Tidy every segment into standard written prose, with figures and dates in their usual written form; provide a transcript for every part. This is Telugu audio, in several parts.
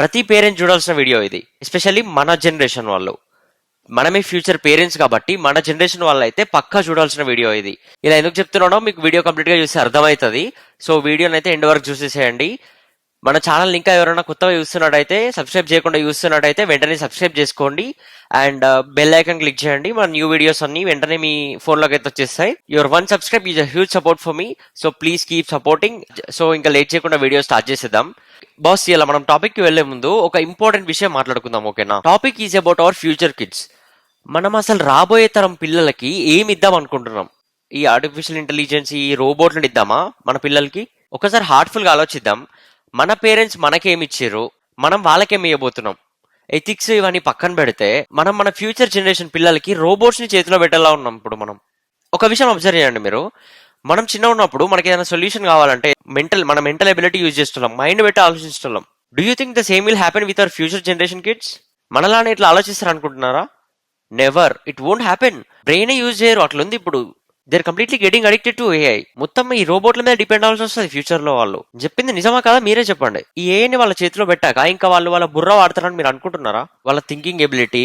ప్రతి పేరెంట్ చూడాల్సిన వీడియో ఇది. ఎస్పెషల్లీ మన జనరేషన్ వాళ్ళు, మనమే ఫ్యూచర్ పేరెంట్స్ కాబట్టి మన జనరేషన్ వాళ్ళు అయితే పక్కా చూడాల్సిన వీడియో ఇది. ఇలా ఎందుకు చెప్తున్నానో మీకు వీడియో కంప్లీట్ గా చూస్తే అర్థమవుతుంది. సో వీడియోని అయితే ఎండ్ వరకు చూసేసేయండి. మన ఛానల్ ఇంకా ఎవరైనా కొత్తగా చూస్తున్నట్టయితే, సబ్స్క్రైబ్ చేయకుండా చూస్తున్నట్టయితే వెంటనే సబ్స్క్రైబ్ చేసుకోండి అండ్ బెల్ ఐకాన్ క్లిక్ చేయండి. మన న్యూ వీడియోస్ అన్ని వెంటనే మీ ఫోన్ లోకి అయితే వచ్చేస్తాయి. Your one subscribe is a huge support for me, so please keep supporting. So ఇంకా లేట్ చేయకుండా వీడియో స్టార్ట్ చేసేద్దాం. బాస్, ఇలా మనం టాపిక్ కి వెళ్లే ముందు ఒక ఇంపార్టెంట్ విషయం మాట్లాడుకుందాం, ఓకేనా? Topic is about our future kids. మనం అసలు రాబోయే తరం పిల్లలకి ఏమి ఇద్దాం అనుకుంటున్నాం? ఈ ఆర్టిఫిషియల్ ఇంటెలిజెన్స్, ఈ రోబోట్లను ఇద్దామా మన పిల్లలకి? ఒకసారి హార్ట్ఫుల్ గా ఆలోచిద్దాం. మన పేరెంట్స్ మనకేమి ఇచ్చారు, మనం వాళ్ళకేమి ఇవ్వబోతున్నాం? ఎథిక్స్ ఇవన్నీ పక్కన పెడితే మనం మన ఫ్యూచర్ జనరేషన్ పిల్లలకి రోబోట్స్ ని చేతిలో పెట్టేలా ఉన్నాం. ఇప్పుడు మనం ఒక విషయం అబ్జర్వ్ చేయండి మీరు. మనం చిన్న ఉన్నప్పుడు మనకి ఏదైనా సొల్యూషన్ కావాలంటే మన మెంటల్ ఎబిలిటీ యూజ్ చేస్తున్నాం, మైండ్ పెట్టి ఆలోచిస్తున్నాం. Do you think the same will happen with our future generation kids? మనలానే ఇట్లా ఆలోచిస్తారు అనుకుంటున్నారా? Never, it won't happen. Brain use చేయరు, అట్లుంది ఇప్పుడు. They are completely getting addicted to AI. మొత్తం ఈ రోబోట్ల మీద డిపెండ్ అవ్వాల్సి వస్తుంది ఫ్యూచర్ లో. వాళ్ళు చెప్పింది నిజమా కదా? మీరే చెప్పండి. ఈ ఏఐని వాళ్ళ చేతిలో పెట్టాక ఇంకా వాళ్ళ బుర్ర వాడతారని మీరు అనుకుంటున్నారా? వాళ్ళ థింకింగ్ ఎబిలిటీ,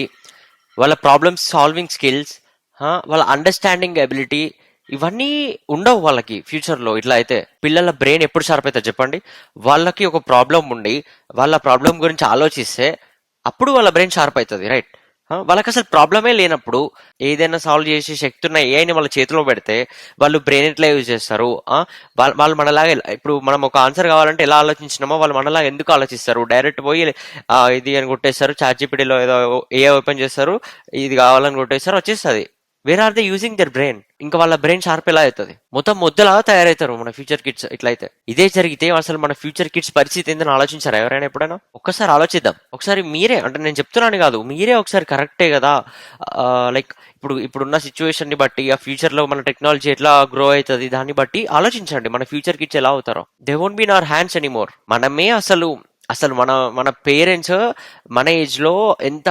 వాళ్ళ ప్రాబ్లమ్స్ సాల్వింగ్ స్కిల్స్, వాళ్ళ అండర్స్టాండింగ్ ఎబిలిటీ, ఇవన్నీ ఉండవు వాళ్ళకి ఫ్యూచర్ లో. ఇట్లా అయితే పిల్లల బ్రెయిన్ ఎప్పుడు షార్ప్ అవుతుంది చెప్పండి? వాళ్ళకి ఒక ప్రాబ్లం ఉండి వాళ్ళ ప్రాబ్లం గురించి ఆలోచిస్తే అప్పుడు వాళ్ళ బ్రెయిన్ షార్ప్ అవుతుంది, రైట్? వాళ్ళకి అసలు ప్రాబ్లమే లేనప్పుడు ఏదైనా సాల్వ్ చేసే శక్తి ఉన్న ఏఐని వాళ్ళ చేతిలో పెడితే వాళ్ళు బ్రెయిన్ ఎట్లా యూజ్ చేస్తారు? వాళ్ళు మనలాగా ఇప్పుడు మనం ఒక ఆన్సర్ కావాలంటే ఎలా ఆలోచించినామో వాళ్ళు మనలాగా ఎందుకు ఆలోచిస్తారు? డైరెక్ట్ పోయి ఇది అని కొట్టేస్తారు, చాట్‌జీపీటీలో ఏదో ఏఐ ఓపెన్ చేస్తారు, ఇది కావాలని కొట్టేస్తారు, వచ్చేస్తుంది. Where are they using their brain? ఇంకా వాళ్ళ బ్రెయిన్ షార్ప్ ఎలా అవుతుంది? మొత్తం ముద్దలా తయారవుతారు మన ఫ్యూచర్ కిడ్స్ ఇట్లయితే. ఇదే జరిగితే అసలు మన ఫ్యూచర్ కిడ్స్ పరిస్థితి ఏందని ఆలోచించారా ఎవరైనా ఎప్పుడైనా? ఒక్కసారి ఆలోచిద్దాం. ఒకసారి మీరే, అంటే నేను చెప్తున్నాను కాదు, మీరే ఒకసారి కరెక్టే కదా, లైక్ ఇప్పుడున్న సిచ్యువేషన్ ని బట్టి ఆ ఫ్యూచర్ లో మన టెక్నాలజీ ఎట్లా గ్రో అవుతుంది దాన్ని బట్టి ఆలోచించండి. మన ఫ్యూచర్ కిడ్స్ ఎలా అవుతారో. They won't be in our hands anymore. మనమే అసలు అసలు మన మన పేరెంట్స్ మన ఏజ్ లో ఎంత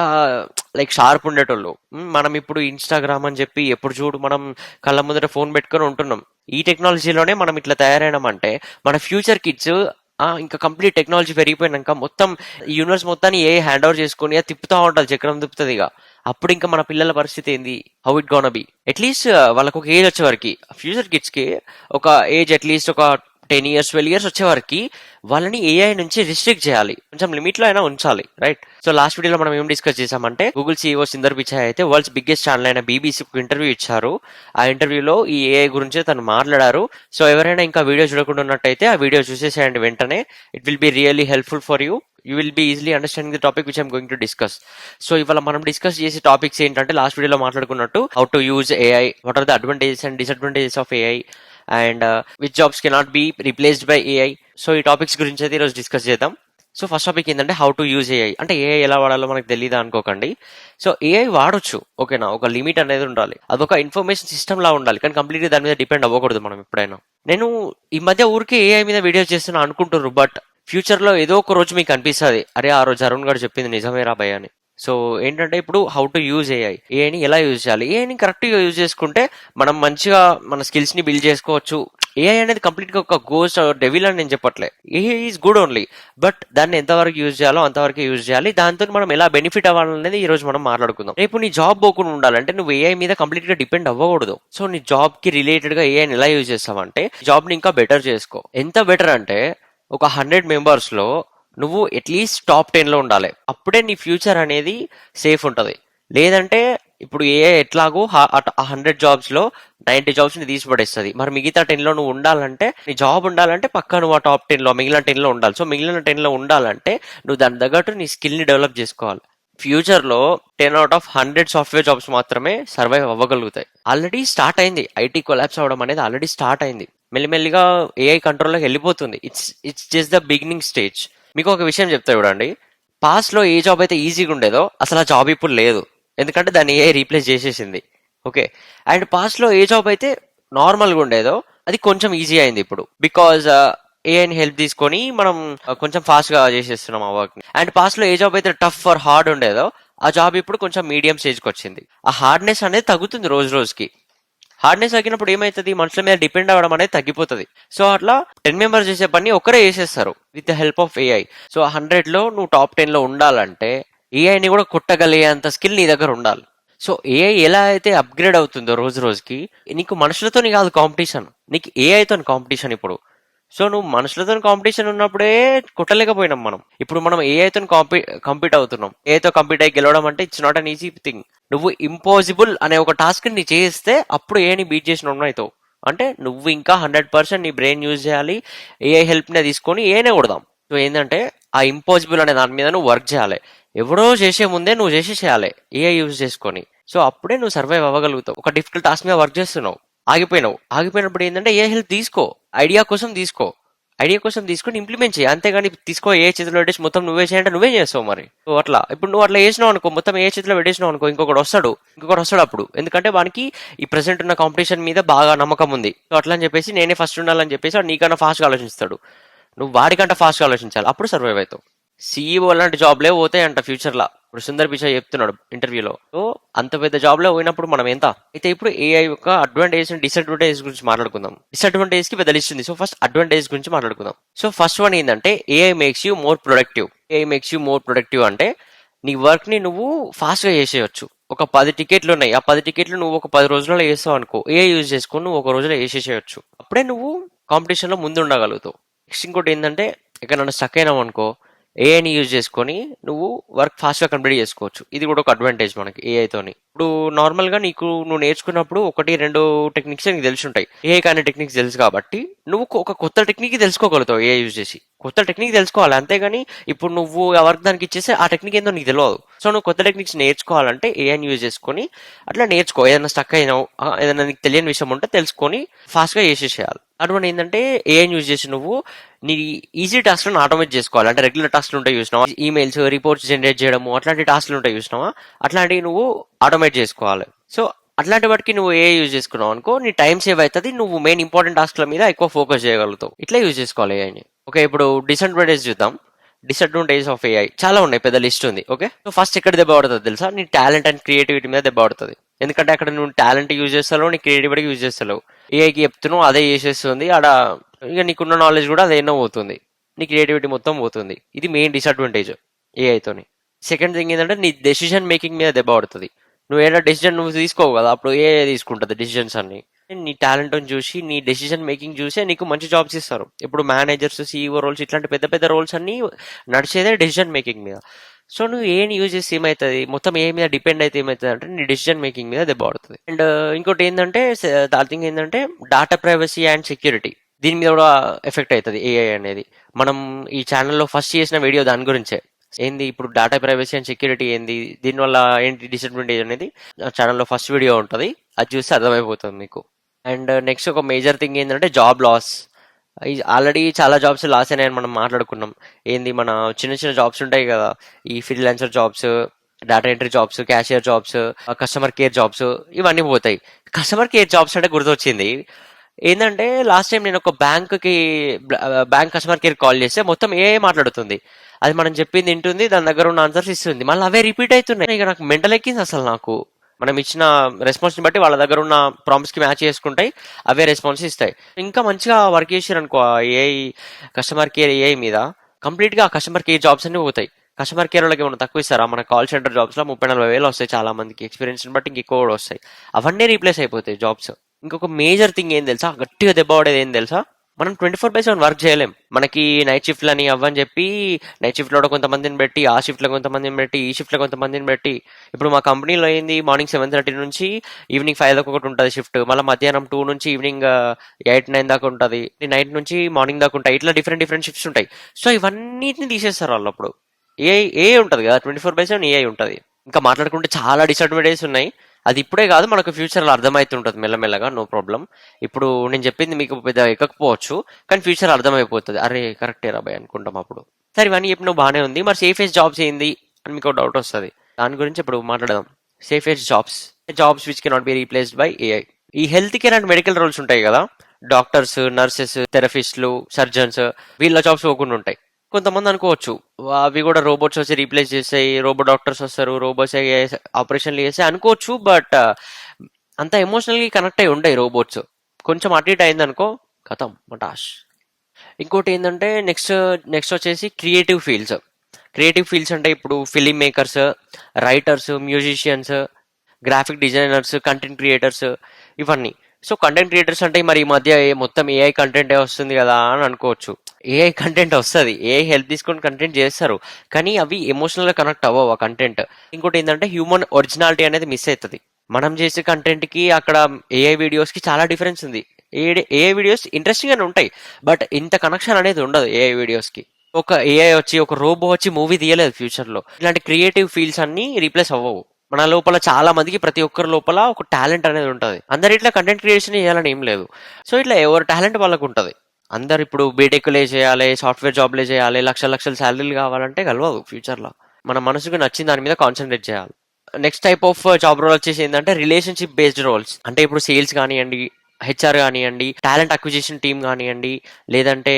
లైక్ షార్ప్ ఉండేటోళ్ళు. మనం ఇప్పుడు ఇన్స్టాగ్రామ్ అని చెప్పి ఎప్పుడు చూడు మనం కళ్ళ ముందర ఫోన్ పెట్టుకొని ఉంటున్నాం. ఈ టెక్నాలజీలోనే మనం ఇట్లా తయారైనామంటే మన ఫ్యూచర్ కిడ్స్ ఇంకా కంప్లీట్ టెక్నాలజీ పెరిగిపోయినాక మొత్తం యూనివర్స్ మొత్తాన్ని ఏ హ్యాండ్ ఓవర్ చేసుకుని అది తిప్పుతా ఉంటారు, చక్రం తిప్పుతుంది. ఇక అప్పుడు ఇంకా మన పిల్లల పరిస్థితి ఏంది? How it gonna B? At least వాళ్ళకి ఒక ఏజ్ వచ్చే వరకు, ఫ్యూచర్ కిడ్స్ కి ఒక ఏజ్ అట్లీస్ట్ ఒక 10 years 12 years వచ్చే వరకు వాళ్ళని ఏఐ నుంచి రిస్ట్రిక్ట్ చేయాలి, కొంచెం లిమిట్ లో అయినా ఉంచాలి, రైట్? సో లాస్ట్ వీడియోలో మనం ఏం డిస్కస్ చేసామంటే, గూగుల్ CEO సుందర్ పిచాయ్ అయితే వరల్డ్స్ బిగ్గెస్ట్ ఛానల్ అయిన బీబీసీకి ఇంటర్వ్యూ ఇచ్చారు. ఆ ఇంటర్వ్యూలో ఈ ఏఐ గురించి తను మాట్లాడారు. సో ఎవరైనా ఇంకా వీడియో చూడకుండా ఉన్నట్టయితే ఆ వీడియో చూసేసేయండి వెంటనే. It will be really helpful for you. You will be easily understanding the topic which I'm going to discuss. So ఇవాళ మనం డిస్కస్ చేసే టాపిక్స్ ఏంటంటే, లాస్ట్ వీడియోలో మాట్లాడుకున్నట్టు how to use AI, what are the advantages and disadvantages of AI, and which jobs cannot be replaced by AI. So ఈ టాపిక్స్ గురించి అయితే ఈరోజు డిస్కస్ చేద్దాం. సో ఫస్ట్ టాపిక్ ఏంటంటే హౌ టు యూజ్ ఏఐ. అంటే ఏఐ ఎలా వాడాలో మనకు తెలియదా అనుకోకండి. సో ఏఐ వాడొచ్చు, ఓకేనా? ఒక లిమిట్ అనేది ఉండాలి. అదొక ఇన్ఫర్మేషన్ సిస్టమ్ లా ఉండాలి, కానీ కంప్లీట్గా దాని మీద డిపెండ్ అవ్వకూడదు మనం ఎప్పుడైనా. నేను ఈ మధ్య ఊరికే ఏఐ మీద వీడియోస్ చేస్తున్నా అనుకుంటున్నారు, బట్ ఫ్యూచర్ లో ఏదో ఒక రోజు మీకు అనిపిస్తుంది, అరే ఆ రోజు అరుణ్ గారు చెప్పింది నిజమేరా భయ్ అని. సో ఏంటంటే ఇప్పుడు హౌ టు యూజ్ ఏఐని ఎలా యూజ్ చేయాలి? ఏఐని కరెక్ట్ గా యూజ్ చేసుకుంటే మనం మంచిగా మన స్కిల్స్ ని బిల్డ్ చేసుకోవచ్చు. ఏఐ అనేది కంప్లీట్ గా ఒక గోస్ట్ డెవిల్ అని నేను చెప్పట్లే. AI is good only, but దాన్ని ఎంతవరకు యూజ్ చేయాలో అంతవరకు యూజ్ చేయాలి. దాంతో మనం ఎలా బెనిఫిట్ అవ్వాలనేది ఈ రోజు మనం మాట్లాడుకుందాం. రేపు నీ జాబ్ పోకుండా ఉండాలంటే నువ్వు ఏఐ మీద కంప్లీట్ గా డిపెండ్ అవ్వకూడదు. సో నీ జాబ్ కి రిలేటెడ్ గా ఏఐని ఎలా యూజ్ చేస్తావంటే, జాబ్ ని ఇంకా బెటర్ చేసుకో. ఎంత బెటర్ అంటే, ఒక 100 members లో నువ్వు అట్లీస్ట్ టాప్ 10 లో ఉండాలి. అప్పుడే నీ ఫ్యూచర్ అనేది సేఫ్ ఉంటుంది. లేదంటే ఇప్పుడు ఏఐ ఎట్లాగో 100 jobs లో 90 jobs ని తీసి పడేస్తుంది. మరి మిగతా 10 లో నువ్వు ఉండాలంటే, నీ జాబ్ ఉండాలంటే పక్కా నువ్వు ఆ టాప్ 10 లో, మిగిలిన 10 లో ఉండాలి. సో మిగిలిన 10 లో ఉండాలంటే నువ్వు దాని తగ్గట్టు నీ స్కిల్ ని డెవలప్ చేసుకోవాలి. ఫ్యూచర్ లో 10 out of 100 సాఫ్ట్వేర్ జాబ్స్ మాత్రమే సర్వైవ్ అవ్వగలుగుతాయి. ఆల్రెడీ స్టార్ట్ అయింది, ఐటీ కొలాప్స్ అవడం అనేది ఆల్రెడీ స్టార్ట్ అయింది. మెల్లిమెల్లిగా ఏఐ కంట్రోల్లోకి వెళ్ళిపోతుంది. It's just the beginning stage. మీకు ఒక విషయం చెప్తా చూడండి, పాస్ట్ లో ఏ జాబ్ అయితే ఈజీగా ఉండేదో అసలు ఆ జాబ్ ఇప్పుడు లేదు, ఎందుకంటే దాన్ని ఏఐ రీప్లేస్ చేసేసింది. ఓకే, అండ్ పాస్ట్ లో ఏ జాబ్ అయితే నార్మల్గా ఉండేదో అది కొంచెం ఈజీ అయింది ఇప్పుడు, బికాజ్ ఏఐని హెల్ప్ తీసుకొని మనం కొంచెం ఫాస్ట్ గా చేసేస్తున్నాం ఆ వర్క్ ని. అండ్ పాస్ట్ లో ఏ జాబ్ అయితే టఫ్ ఫర్ హార్డ్ ఉండేదో ఆ జాబ్ ఇప్పుడు కొంచెం మీడియం స్టేజ్ కి వచ్చింది. ఆ హార్డ్నెస్ అనేది తగ్గుతుంది రోజు రోజుకి. హార్డ్నెస్ తగ్గినప్పుడు ఏమైతుంది, మనుషుల మీద డిపెండ్ అవ్వడం అనేది తగ్గిపోతుంది. సో అట్లా 10 మెంబర్స్ చేసే పని ఒక్కరే చేసేస్తారు with the help of AI. So 100లో నువ్వు టాప్ 10లో ఉండాలంటే ఏఐని కూడా కొట్టగలిగేంత స్కిల్ నీ దగ్గర ఉండాలి. సో ఏఐ ఎలా అయితే అప్గ్రేడ్ అవుతుందో రోజు రోజుకి, నీకు మనుషులతోని కాదు కాంపిటీషన్, నీకు ఏఐతో కాంపిటీషన్ ఇప్పుడు. సో నువ్వు మనుషులతో కాంపిటీషన్ ఉన్నప్పుడే కొట్టలేకపోయినాం మనం. ఇప్పుడు మనం ఏఐతో కంపీట్ అవుతున్నాం. ఏఐతో కంపీట్ అయ్యి గెలవడం అంటే it's not an easy thing. నువ్వు ఇంపాసిబుల్ అనే ఒక టాస్క్ ని చేస్తే అప్పుడు ఏఐని బీట్ చేసిన అవుతావు. అంటే నువ్వు ఇంకా 100% నీ బ్రెయిన్ యూజ్ చేయాలి, ఏఐ హెల్ప్ నే తీసుకొని ఏఐనే కొడదాం. సో ఏంటంటే ఆ ఇంపాసిబుల్ అనే దాని మీద నువ్వు వర్క్ చేయాలి. ఎవడో చేసే ముందే నువ్వు చేయాలి ఏఐ యూజ్ చేసుకొని. సో అప్పుడే నువ్వు సర్వైవ్ అవ్వగలుగుతావు. ఒక డిఫికల్ట్ టాస్క్ మీద వర్క్ చేస్తున్నావు, ఆగిపోయినప్పుడు ఏంటంటే ఏ హెల్ప్ తీసుకో, ఐడియా కోసం తీసుకొని ఇంప్లిమెంట్ చేయి. అంతేగాని తీసుకో ఏ చేతిలో పెట్టేసి మొత్తం నువ్వే చేయంటే నువ్వే చేస్తావు మరి. సో అట్లా ఇప్పుడు నువ్వు అట్లా చేసినావు అనుకో, మొత్తం ఏ చేతిలో పెట్టేసినావు అనుకో, ఇంకొకటి వస్తాడు అప్పుడు. ఎందుకంటే వానికి ఈ ప్రెసెంట్ ఉన్న కాంపిటీషన్ మీద బాగా నమ్మకం ఉంది. సో అట్లా అని చెప్పేసి నేనే ఫస్ట్ ఉండాలని చెప్పేసి వాడు నీకన్నా ఫాస్ట్గా ఆలోచిస్తాడు. నువ్వు వాడికంటే ఫాస్ట్గా ఆలోచించాలి, అప్పుడు సర్వైవ్ అవుతావు. సీఈఓ లాంటి జాబ్లే పోతాయంట ఫ్యూచర్ లా. ఇప్పుడు సుందర్ పిచాయ్ చెప్తున్నాడు ఇంటర్వ్యూలో. సో అంత పెద్ద జాబ్ లో పోయినప్పుడు మనం ఎంత అయితే. ఇప్పుడు ఏఐ యొక్క అడ్వాంటేజ్ అండ్ డిసడ్వాంటేజ్ గురించి మాట్లాడుకుందాం. డిసడ్వాంటేజ్ కి పెద్ద లిస్ట్ ఉంది. సో ఫస్ట్ అడ్వాంటేజ్ గురించి మాట్లాడుకుందాం. సో ఫస్ట్ వన్ ఏంటంటే AI makes you more productive. అంటే నీ వర్క్ ని నువ్వు ఫాస్ట్ గా చేసేయచ్చు. ఒక 10 టికెట్లు ఉన్నాయి, ఆ 10 టికెట్లు నువ్వు ఒక 10 రోజులలో చేస్తావు అనుకో, ఏఐ యూజ్ చేసుకుని నువ్వు ఒక రోజులో చేసేసేయచ్చు. అప్పుడే నువ్వు కాంపిటీషన్ లో ముందు ఉండగలుగుతావు. నెక్స్ట్ ఇంకోటి ఏంటంటే, ఎక్కడన్నా స్టక్ అయినావు అనుకో, ఏఐని యూజ్ చేసుకొని నువ్వు వర్క్ ఫాస్ట్గా కంప్లీట్ చేసుకోవచ్చు. ఇది కూడా ఒక అడ్వాంటేజ్ మనకి ఏఐతోని. ఇప్పుడు నార్మల్గా నువ్వు నేర్చుకున్నప్పుడు 1-2 టెక్నిక్స్ నీకు తెలిసి ఉంటాయి. ఏఐ కానీ టెక్నిక్స్ తెలుసు కాబట్టి నువ్వు ఒక కొత్త టెక్నిక్ తెలుసుకోగలుగుతావు ఏఐ యూజ్ చేసి. కొత్త టెక్నిక్ తెలుసుకోవాలి, అంతేగాని ఇప్పుడు నువ్వు ఆ వర్క్ దానికి ఇచ్చేస్తే ఆ టెక్నిక్ ఏందో నీకు తెలియదు. సో నువ్వు కొత్త టెక్నిక్స్ నేర్చుకోవాలంటే ఏఐని యూజ్ చేసుకొని అట్లా నేర్చుకో. ఏదైనా స్టక్ అయినావు, ఏదైనా నీకు తెలియని విషయం ఉంటే తెలుసుకొని ఫాస్ట్గా చేసేసేయాలి. అటువంటి ఏంటంటే ఏఐని యూజ్ చేసి నువ్వు నీ ఈజీ టాస్క్లను ఆటోమేట్ చేసుకోవాలి. అంటే రెగ్యులర్ టాస్క్లు ఉంటాయి చూసినావా, ఈమెయిల్స్, రిపోర్ట్స్ జనరేట్ చేయడము, అట్లాంటి టాస్క్లు ఉంటాయి చూసినావా, అట్లాంటివి నువ్వు ఆటోమేట్ చేసుకోవాలి. సో అట్లాంటి వాటికి నువ్వు ఏఐ యూజ్ చేసుకున్నావు అనుకో, నీ టైం సేవ్ అవుతుంది, నువ్వు మెయిన్ ఇంపార్టెంట్ టాస్క్ల మీద ఎక్కువ ఫోకస్ చేయగలుగుతావు. ఇట్లా యూజ్ చేసుకోవాలి ఏఐని. ఓకే, ఇప్పుడు డిసడ్వాంటేజ్ చూద్దాం. డిసడ్వాంటేజ్ ఆఫ్ ఏఐ చాలా ఉన్నాయి, పెద్ద లిస్ట్ ఉంది. ఓకే, సో ఫస్ట్ ఎక్కడ దెబ్బ పడుతుంది తెలుసా? నీ టాలెంట్ అండ్ క్రియేటివిటీ మీద దెబ్బ పడుతుంది. ఎందుకంటే అక్కడ నువ్వు టాలెంట్ యూజ్ చేస్తావు, నీ క్రియేటివిటీ యూజ్ చేస్తావు. ఏఐకి చెప్తున్నావు, అదే చేసేస్తుంది. ఆడ ఇక నీకున్న నాలెడ్జ్ కూడా అదేనో పోతుంది, నీ క్రియేటివిటీ మొత్తం పోతుంది. ఇది మెయిన్ డిసడ్వాంటేజ్ ఏఐతోని. సెకండ్ థింగ్ ఏంటంటే నీ డెసిషన్ మేకింగ్ మీద దెబ్బ పడుతుంది. నువ్వు ఏదైనా డెసిషన్ నువ్వు తీసుకోవు కదా, అప్పుడు ఏఐ తీసుకుంటుంది డెసిషన్స్ అన్ని. నీ టాలెంట్ చూసి, నీ డెసిషన్ మేకింగ్ చూసే నీకు మంచి జాబ్స్ ఇస్తారు. ఇప్పుడు మేనేజర్స్, సీఈఓ రోల్స్, ఇట్లాంటి పెద్ద పెద్ద రోల్స్ అన్ని నడిచేదే డెసిషన్ మేకింగ్ మీద. సో నువ్వు ఏని యూజ్ చేసి ఏమవుతుంది, మొత్తం ఏ మీద డిపెండ్ అయితే ఏమవుతుంది అంటే నీ డెసిషన్ మేకింగ్ మీద దెబ్బ పడుతుంది. అండ్ ఇంకోటి ఏంటంటే, థర్డ్ థింగ్ ఏంటంటే డాటా ప్రైవసీ అండ్ సెక్యూరిటీ. దీని మీద కూడా ఎఫెక్ట్ అవుతుంది ఏఐ అనేది. మనం ఈ ఛానల్లో ఫస్ట్ చేసిన వీడియో దాని గురించే. ఏంది ఇప్పుడు డాటా ప్రైవసీ అండ్ సెక్యూరిటీ ఏంది, దీనివల్ల ఏంటి డిసడ్వాంటేజ్ అనేది ఛానల్లో ఫస్ట్ వీడియో ఉంటుంది, అది చూస్తే అర్థమైపోతుంది మీకు. అండ్ నెక్స్ట్ ఒక మేజర్ థింగ్ ఏంటంటే జాబ్ లాస్. ఆల్రెడీ చాలా జాబ్స్ లాస్ అయినాయని మనం మాట్లాడుకున్నాం. ఏంది, మన చిన్న చిన్న జాబ్స్ ఉంటాయి కదా, ఈ freelancer jobs, data entry jobs, cashier jobs, customer care jobs, ఇవన్నీ పోతాయి. కస్టమర్ కేర్ జాబ్స్ అంటే గుర్తొచ్చింది. ఏంటంటే లాస్ట్ టైం నేను ఒక బ్యాంక్ కస్టమర్ కేర్ కాల్ చేస్తే మొత్తం ఏఐ మాట్లాడుతుంది. అది మనం చెప్పింది వింటుంది, దాని దగ్గర ఉన్న ఆన్సర్స్ ఇస్తుంది, మళ్ళీ అవే రిపీట్ అవుతున్నాయి. ఇక నాకు మెంటల్ ఎక్కింది అసలు. నాకు మనం ఇచ్చిన రెస్పాన్స్ ని బట్టి వాళ్ళ దగ్గర ఉన్న ప్రాంప్ట్స్ కి మ్యాచ్ చేసుకుంటాయి, అవే రెస్పాన్స్ ఇస్తాయి. ఇంకా మంచిగా వర్క్ చేసారు అనుకో ఏఐ కస్టమర్ కేర్ ఏఐ మీద, కంప్లీట్ గా కస్టమర్ కేర్ జాబ్స్ అన్ని పోతాయి. కస్టమర్ కేర్ వాళ్ళకి ఏమైనా తక్కువ ఇస్తారా? మన కాల్ సెంటర్ జాబ్స్ లో 30-40 వేలు వస్తాయి, చాలా మందికి ఎక్స్పీరియన్స్ బట్టి ఇంకెక్కువ కూడా వస్తాయి. అవన్నీ రీప్లేస్ అయిపోతాయి జాబ్స్. ఇంకొక మేజర్ థింగ్ ఏం తెలుసా, గట్టిగా దెబ్బ పడేది ఏం తెలుసా, మనం 24/7 వర్క్ చేయలేం. మనకి నైట్ షిఫ్ట్ లని అవ్వని చెప్పి నైట్ షిఫ్ట్ లో కొంతమందిని పెట్టి, ఆ షిఫ్ట్ లో కొంతమందిని పెట్టి, ఈ షిఫ్ట్ లో కొంతమందిని పెట్టి, ఇప్పుడు మా కంపెనీలో ఏంది, మార్నింగ్ 7:30 నుంచి ఈవినింగ్ 5 దాకా ఒకటి ఉంటుంది షిఫ్ట్, మళ్ళీ మధ్యాహ్నం 2 నుంచి ఈవినింగ్ 8-9 దాకా ఉంటుంది, నైట్ నుంచి మార్నింగ్ దాకా ఉంటాయి. ఇట్లా డిఫరెంట్ షిఫ్ట్స్ ఉంటాయి. సో ఇవన్నిటిని తీసేస్తారు వాళ్ళు. అప్పుడు ఏ ఉంటుంది కదా, 24/7 ఏఐ ఉంటుంది. ఇంకా మాట్లాడుకుంటే చాలా డిసడ్వాంటేజెస్ ఉన్నాయి. అది ఇప్పుడే కాదు, మనకు ఫ్యూచర్లో అర్థమవుతుంటుంది మెల్లమెల్లగా, నో ప్రాబ్లం. ఇప్పుడు నేను చెప్పింది మీకు పెద్ద ఎక్కకపోవచ్చు, కానీ ఫ్యూచర్ అర్థమైపోతుంది. అరే కరెక్టే రాబాయ్ అనుకుంటాం అప్పుడు. సరే ఇవన్నీ చెప్పిన బాగానే ఉంది, మరి సేఫెస్ట్ జాబ్స్ ఏంది అని మీకు డౌట్ వస్తుంది. దాని గురించి ఇప్పుడు మాట్లాడదాం. Safest jobs which cannot be replaced by AI. ఈ health care and medical roles ఉంటాయి కదా, డాక్టర్స్, నర్సెస్, థెరపిస్టులు, సర్జన్స్, వీళ్ళ జాబ్స్ పోకుండా ఉంటాయి. కొంతమంది అనుకోవచ్చు అవి కూడా రోబోట్స్ వచ్చి రీప్లేస్ చేస్తాయి, రోబో డాక్టర్స్ వస్తారు, రోబోట్స్ ఆపరేషన్లు చేస్తాయి అనుకోవచ్చు. బట్ అంత ఎమోషనల్‌గా కనెక్ట్ అయ్యి ఉండయి రోబోట్స్. కొంచెం అటు ఇటు అయిందనుకో ఖతం మటాష్. ఇంకోటేందంటే నెక్స్ట్ వచ్చేసి క్రియేటివ్ ఫీల్డ్స్. క్రియేటివ్ ఫీల్డ్స్ అంటే ఇప్పుడు film makers, writers, musicians, graphic designers, content creators ఇవన్నీ. సో కంటెంట్ క్రియేటర్స్ అంటే మరి ఈ మధ్య మొత్తం ఏఐ కంటెంటే వస్తుంది కదా అని అనుకోవచ్చు. ఏఐ కంటెంట్ వస్తది. ఏఐ హెల్ప్ తీసుకొని కంటెంట్ చేస్తారు. కానీ అవి ఎమోషనల్‌గా కనెక్ట్ అవ్వవు ఆ కంటెంట్. ఇంకోటి ఏందంటే హ్యూమన్ ఒరిజినాలిటీ అనేది మిస్ అయితది. మనం చేసే కంటెంట్‌కి అక్కడ ఏఐ వీడియోస్‌కి చాలా డిఫరెన్స్ ఉంది. ఏఐ వీడియోస్ ఇంట్రెస్టింగ్ గానే ఉంటాయి. బట్ ఇంత కనెక్షన్ అనేది ఉండదు ఏఐ వీడియోస్‌కి. ఒక ఏఐ వచ్చి ఒక రోబో వచ్చి మూవీ తీయలేదు ఫ్యూచర్‌లో. ఇలాంటి క్రియేటివ్ ఫీల్డ్స్ అన్నీ రీప్లేస్ అవ్వవు. మన లోపల చాలా మందికి ప్రతి ఒక్కరి లోపల ఒక టాలెంట్ అనేది ఉంటది. అందరు ఇట్లా కంటెంట్ క్రియేషన్ చేయాలని ఏం లేదు. సో ఇట్లా ఎవరి టాలెంట్ వాళ్ళకు ఉంటది. అందరు ఇప్పుడు బీటెక్‌లే చేయాలి, సాఫ్ట్‌వేర్ జాబ్‌లే చేయాలి, లక్షల లక్షల సాలరీలు కావాలంటే గలవదు ఫ్యూచర్‌లో. మన మనసుకు నచ్చిన దాని మీద కాన్సంట్రేట్ చేయాలి. Next type of job role వచ్చేసి ఏంటంటే రిలేషన్‌షిప్ బేస్డ్ రోల్స్. అంటే ఇప్పుడు సేల్స్ కానియండి, హెచ్ఆర్ కానియండి, టాలెంట్ అక్విజిషన్ టీమ్ కానియండి, లేదంటే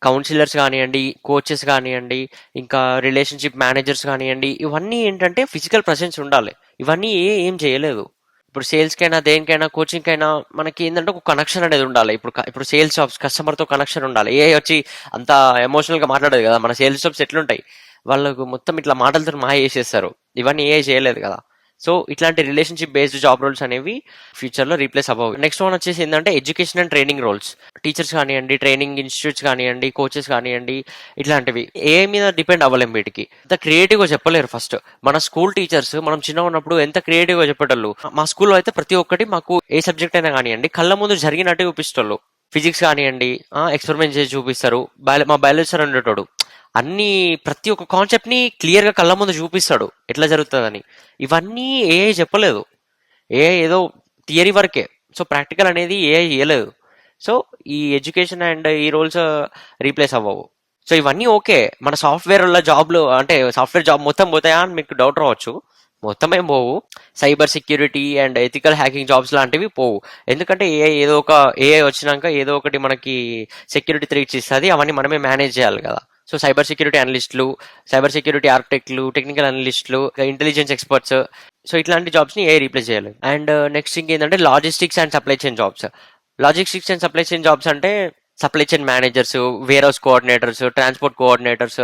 కౌన్సిలర్స్ కానియండి, కోచెస్ కానియండి, ఇంకా రిలేషన్‌షిప్ మేనేజర్స్ కానియండి, ఇవన్నీ ఏంటంటే ఫిజికల్ ప్రెజెన్స్ ఉండాలి. ఇవన్నీ ఏం చేయలేదు. ఇప్పుడు సేల్స్‌కైనా, దేనికైనా, కోచింగ్‌కైనా మనకి ఏందంటే ఒక కనెక్షన్ అనేది ఉండాలి. ఇప్పుడు సేల్స్ జాబ్స్ కస్టమర్‌తో కనెక్షన్ ఉండాలి. ఏఐ వచ్చి అంత ఎమోషనల్‌గా మాట్లాడదు కదా! మన సేల్స్ జాబ్స్ ఎట్లుంటాయి? వాళ్ళకు మొత్తం ఇట్లా మాటలతోని మాయ చేసేస్తారు. ఇవన్నీ ఏఐ చేయలేదు కదా! సో ఇట్లాంటి రిలేషన్‌షిప్ బేస్డ్ జాబ్ రోల్స్ అనేవి ఫ్యూచర్‌లో రీప్లేస్ అవ్వవు. నెక్స్ట్ వన్ వచ్చేసి ఏందంటే education and training roles. Teachers కానియండి, ట్రైనింగ్ ఇన్‌స్టిట్యూట్స్ కానియండి, కోచెస్ కానియండి, ఇట్లాంటివి. ఏఐ మీద డిపెండ్ అవ్వలేం వీటికి. అంత క్రియేటివ్‌గా చెప్పలేరు ఫస్ట్. మన స్కూల్ టీచర్స్ మనం చిన్నగా ఉన్నప్పుడు ఎంత క్రియేటివ్‌గా చెప్పేటోళ్ళు. మా స్కూల్‌లో అయితే ప్రతి ఒక్కటి మాకు ఏ సబ్జెక్ట్ అయినా కానియండి కళ్ళ ముందు జరిగినట్టే చూపిచ్చేటోళ్ళు. ఫిజిక్స్ కానియండి, ఎక్స్‌పెరిమెంట్ చేసి చూపిస్తారు. మా బయాలజీ సార్ ఉండేటోడు. ప్రతి ఒక్క కాన్సెప్ట్ ని క్లియర్ గా కళ్ళ ముందు చూపిస్తాడు ఎట్లా జరుగుతుందని. ఇవన్నీ ఏఐ చెప్పలేదు. ఏఐ ఏదో థియరీ వరకే. సో ప్రాక్టికల్ అనేది ఏఐ చేయలేదు. సో ఈ ఎడ్యుకేషన్ అండ్ ఈ రోల్స్ రీప్లేస్ అవ్వవు. సో ఇవన్నీ ఓకే. మన సాఫ్ట్వేర్ జాబ్లు అంటే సాఫ్ట్వేర్ జాబ్ మొత్తం పోతాయా అని మీకు డౌట్ రావచ్చు. మొత్తం ఏం పోవు. Cyber security and ethical hacking jobs లాంటివి పోవు. ఎందుకంటే ఏఐ వచ్చినాక ఏదో ఒకటి మనకి సెక్యూరిటీ థ్రెట్స్ ఇస్తుంది. అవన్నీ మనమే మేనేజ్ చేయాలి కదా. సో సైబర్ సెక్యూరిటీ అనలిస్టులు, సైబర్ సెక్యూరిటీ ఆర్కిటెక్ట్లు, టెక్నికల్ అనలిస్టులు, ఇంటెలిజెన్స్ ఎక్స్పర్ట్స్, సో ఇట్లాంటి జాబ్స్ ని ఏ రీప్లేస్ చేయాలి. అండ్ నెక్స్ట్ ఇంకేంటంటే logistics and supply chain jobs. Logistics and supply chain jobs అంటే supply chain managers, warehouse coordinators, transport coordinators,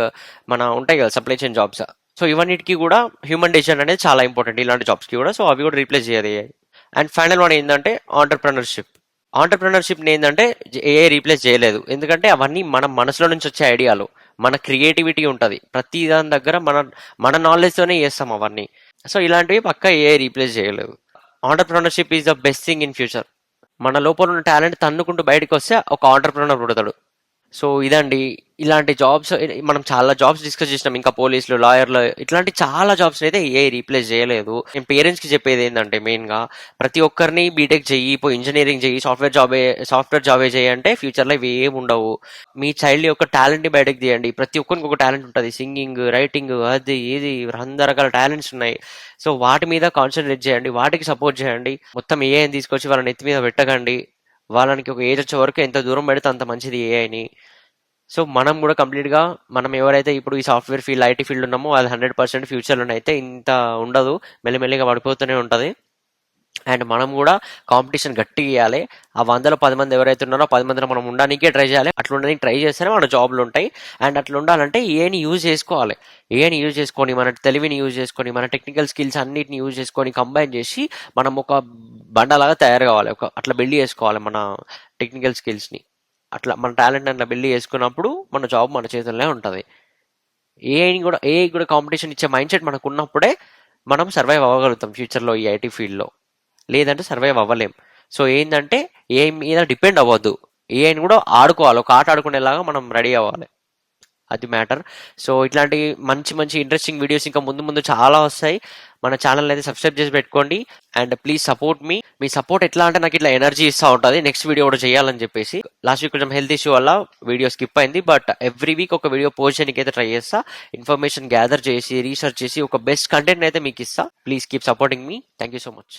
మన ఉంటాయి కదా సప్లై చైన్ జాబ్స్. సో ఇవన్నిటికి కూడా హ్యూమన్ డెసిషన్ అనేది చాలా ఇంపార్టెంట్ ఇలాంటి జాబ్స్ కి కూడా. సో అవి కూడా రీప్లేస్ చేయాలి. అండ్ ఫైనల్ వన్ ఏంటంటే ఆంటర్ప్రినర్షిప్. ఆంటర్ప్రినర్షిప్ ఏంటంటే ఏఐ రీప్లేస్ చేయలేదు. ఎందుకంటే అవన్నీ మన మనసులో నుంచి వచ్చే ఐడియాలు, మన క్రియేటివిటీ ఉంటుంది ప్రతి దాని దగ్గర. మన నాలెడ్జ్ తోనే చేస్తాం అవన్నీ. సో ఇలాంటివి పక్క ఏఐ రీప్లేస్ చేయలేదు. Entrepreneurship is the best thing in future. మన లోపల ఉన్న టాలెంట్ తన్నుకుంటూ బయటకు వస్తే ఒక ఆంటర్ప్రినర్ పుడతాడు. సో ఇదండి. ఇలాంటి జాబ్స్ మనం చాలా జాబ్స్ డిస్కస్ చేసినాం. ఇంకా పోలీసులు, లాయర్లు, ఇట్లాంటి చాలా జాబ్స్ అయితే ఏఐ రీప్లేస్ చేయలేదు. నేను పేరెంట్స్ కి చెప్పేది ఏంటంటే మెయిన్ గా ప్రతి ఒక్కరిని బీటెక్ చెయ్యి, పోయి ఇంజనీరింగ్ చెయ్యి, సాఫ్ట్వేర్ జాబే చేయి అంటే ఫ్యూచర్ లో ఇవి ఏమి ఉండవు. మీ చైల్డ్ యొక్క టాలెంట్ ని బయటకు తీయండి. ప్రతి ఒక్కరికి ఒక టాలెంట్ ఉంటుంది. సింగింగ్, రైటింగ్, అది ఇది రకరకాల టాలెంట్స్ ఉన్నాయి. సో వాటి మీద కాన్సన్ట్రేట్ చేయండి, వాటికి సపోర్ట్ చేయండి. మొత్తం ఏఐని తీసుకొచ్చి వాళ్ళని ఎత్తి మీద పెట్టకండి. వాళ్ళకి ఒక ఏజ్ వచ్చే వరకు ఎంత దూరం పెడితే అంత మంచిది ఏఐని. సో మనం కూడా కంప్లీట్గా మనం ఎవరైతే ఇప్పుడు ఈ సాఫ్ట్వేర్ ఫీల్డ్, ఐటీ ఫీల్డ్ ఉన్నామో అది 100% ఫ్యూచర్లోనైతే ఇంత ఉండదు. మెల్లిమెల్లిగా పడిపోతూనే ఉంటుంది. అండ్ మనం కూడా కాంపిటీషన్ గట్టిగా ఇవ్వాలి. ఆ 100లో 10 మంది ఎవరైతే ఉన్నారో 10 మందిలో మనం ఉండడానికే ట్రై చేయాలి. అట్లా ఉండడానికి ట్రై చేస్తేనే మన జాబ్లు ఉంటాయి. అండ్ అట్లా ఉండాలంటే ఏఐని యూజ్ చేసుకోవాలి. ఏఐని యూజ్ చేసుకొని, మన తెలివిని యూజ్ చేసుకొని, మన టెక్నికల్ స్కిల్స్ అన్నిటిని యూజ్ చేసుకొని కంబైన్ చేసి మనం ఒక బండలాగా తయారు కావాలి. అట్లా బిల్డ్ చేసుకోవాలి మన టెక్నికల్ స్కిల్స్ని. అట్లా మన టాలెంట్ అట్లా బిల్డ్ చేసుకున్నప్పుడు మన జాబ్ మన చేతుల్లోనే ఉంటుంది. ఏఐ కూడా కాంపిటీషన్ ఇచ్చే మైండ్ సెట్ మనకు ఉన్నప్పుడే మనం సర్వైవ్ అవ్వగలుగుతాం ఫ్యూచర్లో ఈ ఐటీ ఫీల్డ్లో. లేదంటే సర్వైవ్ అవ్వలేం. సో ఏంటంటే ఏఐ మీద డిపెండ్ అవ్వద్దు. ఏఐని కూడా ఆడుకోవాలి. ఒక ఆట ఆడుకునేలాగా మనం రెడీ అవ్వాలి. అది మ్యాటర్. సో ఇట్లాంటి మంచి మంచి ఇంట్రెస్టింగ్ వీడియోస్ ఇంకా ముందు ముందు చాలా వస్తాయి. మన ఛానల్ అయితే సబ్స్క్రైబ్ చేసి పెట్టుకోండి. And please support me. Me support ఎట్లా అంటే నాకు ఇట్లా ఎనర్జీ ఇస్తూ ఉంటుంది నెక్స్ట్ వీడియో కూడా చేయాలని చెప్పేసి. లాస్ట్ వీక్ కొంచెం హెల్త్ ఇష్యూ వల్ల వీడియో స్కిప్ అయింది. బట్ ఎవ్రీ వీక్ ఒక వీడియో పోస్ట్ చేయడానికి అయితే ట్రై చేస్తా. ఇన్ఫర్మేషన్ గ్యాదర్ చేసి, రీసెర్చ్ చేసి ఒక బెస్ట్ కంటెంట్ అయితే మీకు ఇస్తా. Please keep supporting me. Thank you so much.